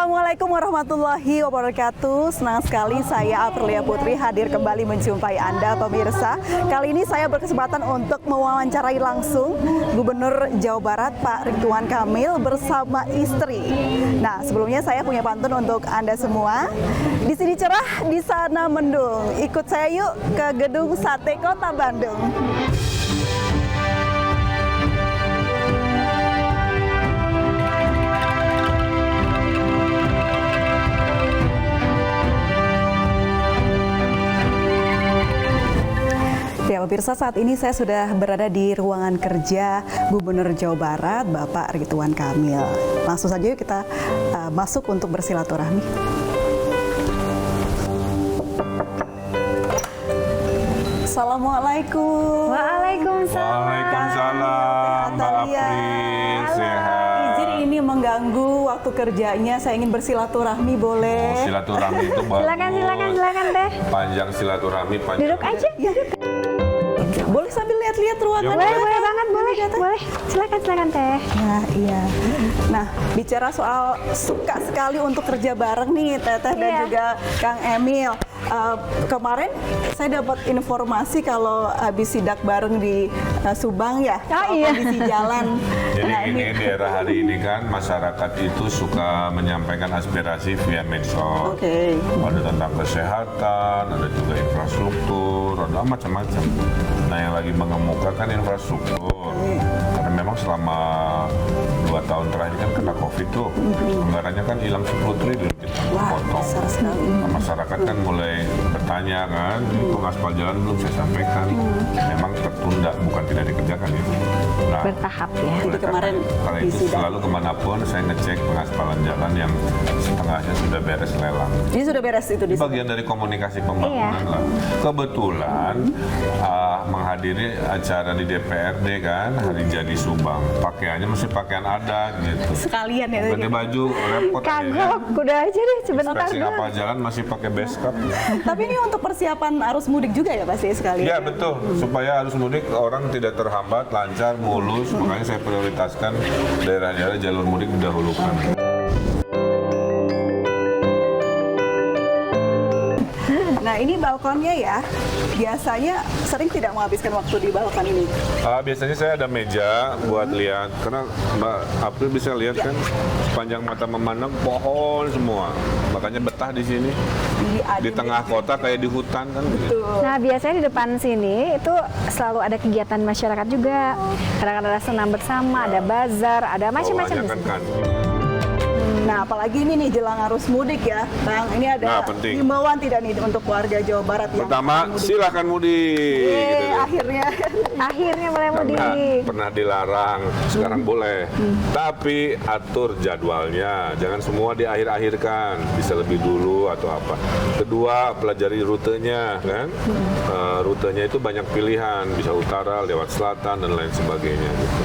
Assalamualaikum warahmatullahi wabarakatuh. Senang sekali saya Aprilia Putri hadir kembali menjumpai Anda pemirsa. Kali ini saya berkesempatan untuk mewawancarai langsung Gubernur Jawa Barat Pak Ridwan Kamil bersama istri. Nah, sebelumnya saya punya pantun untuk Anda semua. Di sini cerah, di sana mendung. Ikut saya yuk ke Gedung Sate Kota Bandung. Ya, pemirsa, saat ini saya sudah berada di ruangan kerja Gubernur Jawa Barat, Bapak Ridwan Kamil. Langsung saja yuk kita masuk untuk bersilaturahmi. Assalamualaikum. Waalaikumsalam. Waalaikumsalam. Mbak Apri, sehat. Izin ini mengganggu waktu kerjanya. Saya ingin bersilaturahmi, boleh? Oh, silaturahmi itu bagus. Silakan teh. Panjang silaturahmi, panjang. Duduk aja. Ya. Boleh sambil lihat-lihat ruangan. Boleh banget, boleh. Silakan teh. Nah, iya. Nah, bicara soal suka sekali untuk kerja bareng nih, Teteh dan juga Kang Emil. Kemarin saya dapat informasi kalau habis sidak bareng di Subang ya, kondisi jalan. Jadi Nah, ini daerah hari ini kan masyarakat itu suka menyampaikan aspirasi via medsos. Oke. Ada tentang kesehatan, ada juga infrastruktur, ada macam-macam. Nah, yang lagi mengemukakan infrastruktur. Karena memang selama 2 tahun terakhir kan kena COVID tuh, anggarannya kan hilang 10 triliun kita potong. Besar sekali. Nah, masyarakat kan mulai bertanya kan, itu aspal jalan belum saya sampaikan. Memang tertunda, bukan tidak dikerjakan ya. Nah, Bertahap ya. Jadi kemarin karena itu disidang. selalu kemanapun saya ngecek pengaspalan jalan yang setengahnya sudah beres lelang. Ini sudah beres itu di Bagian dari komunikasi pembangunan lah. Kebetulan menghadiri acara di DPRD kan hari jadi Subang. Pakaiannya mesti pakaian adat gitu. sekalian ya. Ganti baju repot aja. Kagok, udah aja deh sebentar Inspeksi dulu. kapal jalan masih pakai beskap. Tapi ini untuk persiapan arus mudik juga ya pasti sekali. Ya betul, supaya arus mudik orang tidak terhambat, lancar, mulus. Makanya saya prioritaskan daerah-daerah jalur mudik didahulukan. Nah, ini balkonnya ya. Biasanya sering tidak menghabiskan waktu di balkon ini. Biasanya saya ada meja buat lihat, karena Mbak April bisa lihat kan sepanjang mata memandang pohon semua. Makanya betah di sini. Di tengah kota kayak di hutan kan. Nah, biasanya di depan sini itu selalu ada kegiatan masyarakat juga. Kadang-kadang ada senam bersama, ada bazar, ada macam-macam di Bawahnya sini. kan. Nah, apalagi ini nih jelang arus mudik ya, Bang. Ini ada Nah, penting. himbauan tidak nih untuk warga Jawa Barat yang Pertama, mudik? silakan mudik. Gitu deh. Akhirnya. Akhirnya mulai Karena mudik. pernah dilarang, sekarang boleh. Tapi atur jadwalnya, jangan semua diakhir-akhirkan, bisa lebih dulu atau apa. Kedua, pelajari rutenya kan. Rutenya itu banyak pilihan, bisa utara, lewat selatan dan lain sebagainya gitu.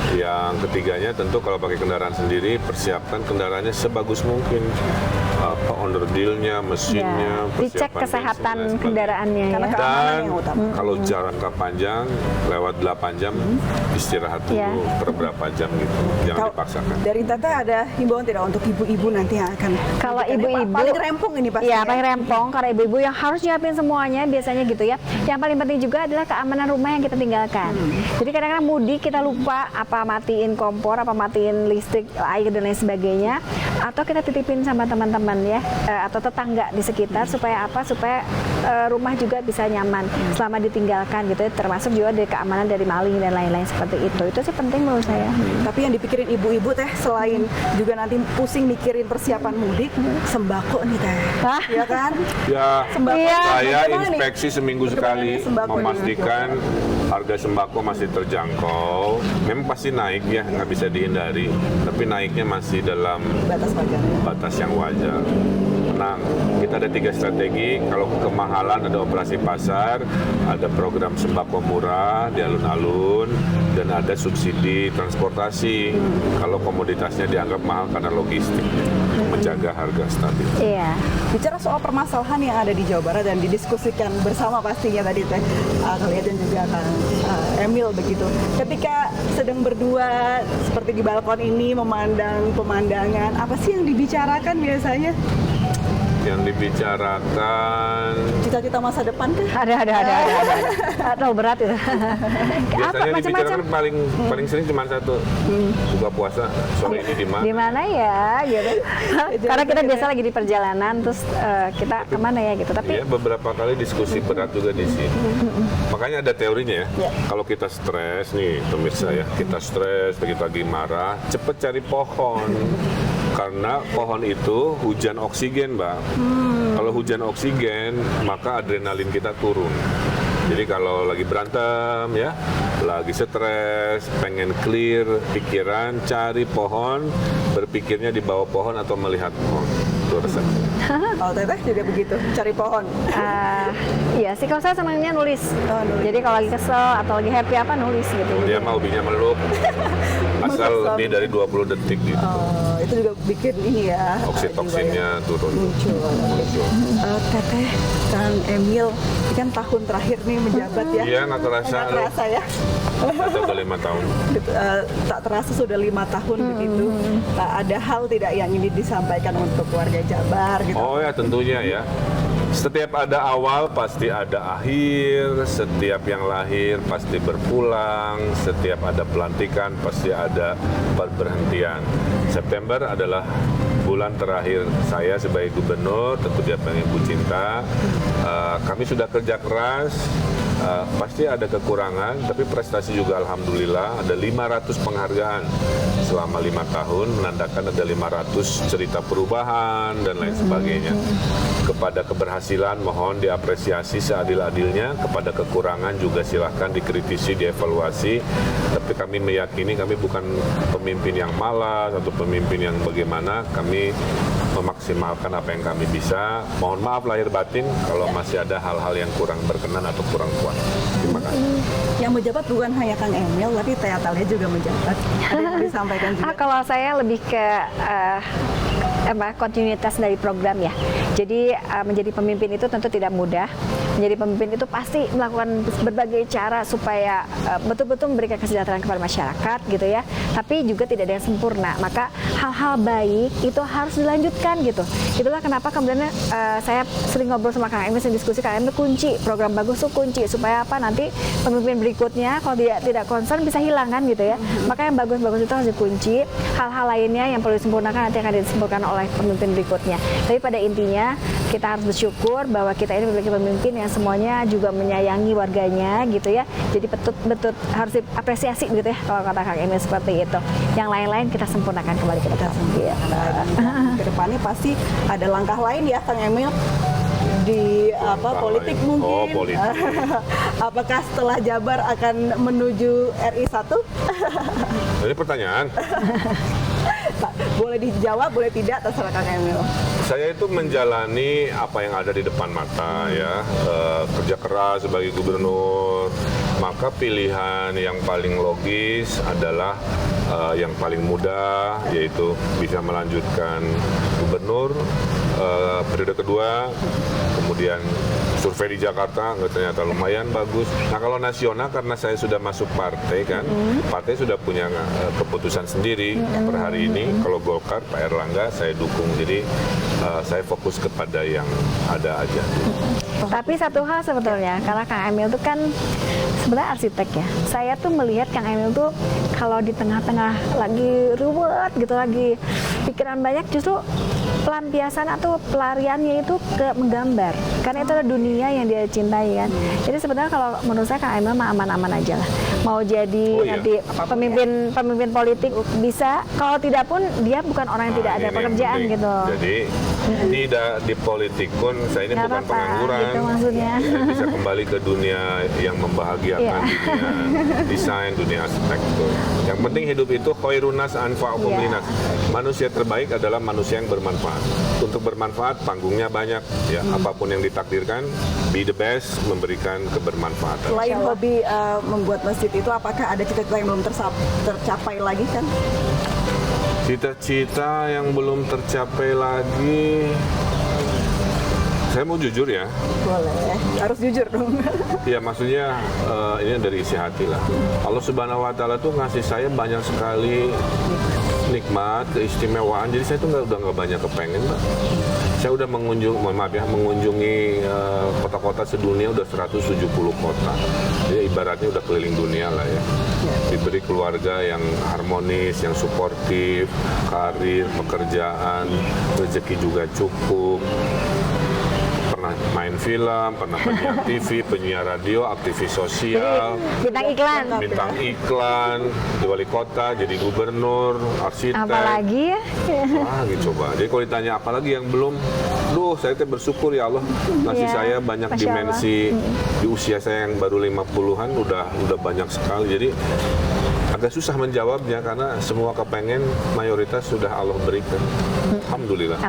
Yang ketiganya tentu kalau pakai kendaraan sendiri, persiapkan kendaraannya sebagus mungkin. Onderdilnya, mesinnya, Dicek persiapan kesehatan bensin dan sebagainya. kendaraannya ya. Karena keamanan Dan yang utama. kalau jangka panjang lewat 8 jam istirahat dulu Ya. per berapa jam gitu. Jangan Kalau dipaksakan. dari Teteh ada himbauan tidak untuk ibu-ibu nanti yang akan Kalau mudik? Ini ibu-ibu paling rempong ini pasti. Iya, paling rempong karena ibu-ibu yang harus nyiapin semuanya biasanya gitu ya. Yang paling penting juga adalah keamanan rumah yang kita tinggalkan. Jadi kadang-kadang mudik kita lupa apa matiin kompor, apa matiin listrik, air dan lain sebagainya, atau kita titipin sama teman-teman ya, atau tetangga di sekitar supaya apa? Supaya rumah juga bisa nyaman selama ditinggalkan gitu ya, termasuk juga dari keamanan dari maling dan lain-lain seperti itu. Itu sih penting menurut saya. Tapi yang dipikirin ibu-ibu Teh selain juga nanti pusing mikirin persiapan mudik, sembako nih Teh. Hah? Ya kan? Ya, Sembako. Iya. saya Gimana nih? inspeksi seminggu sekali Sembako ini. memastikan harga sembako masih terjangkau. Memang pasti naik ya, nggak bisa dihindari. Tapi naiknya masih dalam Batas wajarnya. batas yang wajar. menang. Kita ada 3 strategi. Kalau kemahalan ada operasi pasar, ada program sembako murah di alun-alun, dan ada subsidi transportasi. Kalau komoditasnya dianggap mahal karena logistik, menjaga harga stabil. Iya. Bicara soal permasalahan yang ada di Jawa Barat dan didiskusikan bersama pastinya tadi Teh Kalian dan juga Kang Emil begitu. Ketika sedang berdua seperti di balkon ini memandang pemandangan, apa sih yang dibicarakan biasanya? Yang dibicarakan Cita-cita masa depan kah? Ada. Atau berat itu. biasanya dibicarakan paling sering cuma satu, buka puasa sore ini di mana? Di mana ya gitu. Karena kita biasa lagi di perjalanan terus kita kemana ya gitu. Tapi Iya, beberapa kali diskusi berat juga di sini. Makanya ada teorinya ya. Kalau kita stres nih, pemirsa ya, kita stres, kita lagi marah, cepet cari pohon. Karena pohon itu hujan oksigen, Mbak. Kalau hujan oksigen, maka adrenalin kita turun. Jadi kalau lagi berantem ya, lagi stres, pengen clear pikiran, cari pohon, berpikirnya di bawah pohon atau melihat pohon. Itu resepnya. Kalau Teteh juga begitu, cari pohon. iya sih, kalau saya senangnya nulis. Jadi kalau lagi kesel atau lagi happy apa nulis gitu. Dia mah hobinya meluk. Asal lebih dari 20 detik gitu. Itu juga bikin ini ya. Oksitoksinnya turun. Muncul. Teteh, Kang Emil, ini kan tahun terakhir nih menjabat ya. Iya, nggak terasa. Nggak terasa ya. Atau udah 5 tahun. Tak terasa sudah 5 tahun begitu. Ada hal tidak yang ingin disampaikan untuk warga Jabar gitu? Oh ya, tentunya ya. Setiap ada awal pasti ada akhir, setiap yang lahir pasti berpulang, setiap ada pelantikan pasti ada berhentian. September adalah bulan terakhir saya sebagai gubernur, tentu dia pengen Bu Cinta. Kami sudah kerja keras, pasti ada kekurangan, tapi prestasi juga alhamdulillah ada 500 penghargaan selama 5 tahun, menandakan ada 500 cerita perubahan dan lain sebagainya. Kepada keberhasilan mohon diapresiasi seadil-adilnya, kepada kekurangan juga silahkan dikritisi, dievaluasi, tapi kami meyakini kami bukan pemimpin yang malas atau pemimpin yang bagaimana, kami memaksimalkan apa yang kami bisa. Mohon maaf lahir batin kalau masih ada hal-hal yang kurang berkenan atau kurang kuat. Terima kasih. Yang menjabat bukan hanya Kang Emil, tapi Teh Atalia juga menjabat. Ada yang mau disampaikan juga. kalau saya lebih ke kontinuitas dari program ya. Jadi menjadi pemimpin itu tentu tidak mudah. Menjadi pemimpin itu pasti melakukan berbagai cara supaya betul-betul memberikan kesejahteraan kepada masyarakat gitu ya. Tapi juga tidak ada yang sempurna. Maka hal-hal baik itu harus dilanjutkan gitu. Itulah kenapa kemudian saya sering ngobrol sama Kang Emil, sering diskusi. Kang Emil kunci, program bagus itu kunci supaya apa, nanti pemimpin berikutnya kalau dia tidak concern bisa hilang kan gitu ya. Maka yang bagus-bagus itu harus dikunci. Hal-hal lainnya yang perlu disempurnakan nanti akan disempurnakan oleh pemimpin berikutnya. Tapi pada intinya kita harus bersyukur bahwa kita ini memiliki pemimpin yang semuanya juga menyayangi warganya gitu ya. Jadi betul harus diapresiasi begitu ya kalau kata Kang Emil seperti itu. Yang lain-lain kita sempurnakan kembali ke depan. Kedepannya pasti ada langkah lain ya Kang Emil di politik lain. mungkin. Oh, politik. Apakah setelah Jabar akan menuju RI 1? Ini pertanyaan. Boleh dijawab, boleh tidak, terserah Kang Emil. Saya itu menjalani apa yang ada di depan mata ya, kerja keras sebagai gubernur. Maka pilihan yang paling logis adalah yang paling mudah, yaitu bisa melanjutkan gubernur periode kedua, kemudian survei di Jakarta ternyata lumayan bagus. Nah kalau nasional karena saya sudah masuk partai kan, partai sudah punya keputusan sendiri per hari ini. Kalau Golkar, Pak Erlangga saya dukung. Jadi saya fokus kepada yang ada aja. Tapi satu hal sebetulnya, karena Kang Emil itu kan sebenarnya arsitek ya. Saya tuh melihat Kang Emil tuh kalau di tengah-tengah lagi ruwet gitu, lagi pikiran banyak, justru pelampiasan atau pelariannya itu ke menggambar. Karena itu adalah dunia yang dia cintai kan. Jadi sebenarnya kalau menurut saya Kang Emil mah aman-aman aja lah. Mau jadi nanti pemimpin politik bisa, kalau tidak pun dia bukan orang yang tidak ada pekerjaan gitu. Jadi Tidak di politik pun, saya ini Nggak bukan apa-apa, pengangguran. gitu maksudnya. Saya bisa kembali ke dunia yang membahagiakan, Iya. dunia desain, dunia arsitektur. Yang penting hidup itu khairunas anfa'ukum Iya. linnas. Manusia terbaik adalah manusia yang bermanfaat. Untuk bermanfaat, panggungnya banyak. Ya, apapun yang ditakdirkan, be the best, memberikan kebermanfaatan. Selain hobi membuat masjid itu, apakah ada cita-cita yang belum tercapai lagi kan? Cita-cita yang belum tercapai lagi, saya mau jujur ya. Boleh, harus jujur dong. Ya maksudnya ini dari isi hati lah. Allah Subhanahu Wa Taala tuh ngasih saya banyak sekali nikmat, keistimewaan. Jadi saya tuh udah nggak banyak kepengen, Mbak. Saya udah mengunjungi kota-kota sedunia udah 170 kota. Jadi ibaratnya udah keliling dunia lah ya. Diberi keluarga yang harmonis, yang suportif, karir, pekerjaan, rezeki juga cukup. Pernah main film, pernah penyiar TV, penyiar radio, aktivis sosial, Bintang iklan. bintang iklan, di wali kota, jadi gubernur, arsitek. Apalagi ya? Wah, gitu coba. Jadi kalau ditanya apalagi yang belum, saya tuh bersyukur ya Allah ngasih Iya, saya banyak Masya dimensi di usia saya yang baru 50-an udah banyak sekali. Jadi agak susah menjawabnya karena semua kepengen mayoritas sudah Allah berikan. Alhamdulillah.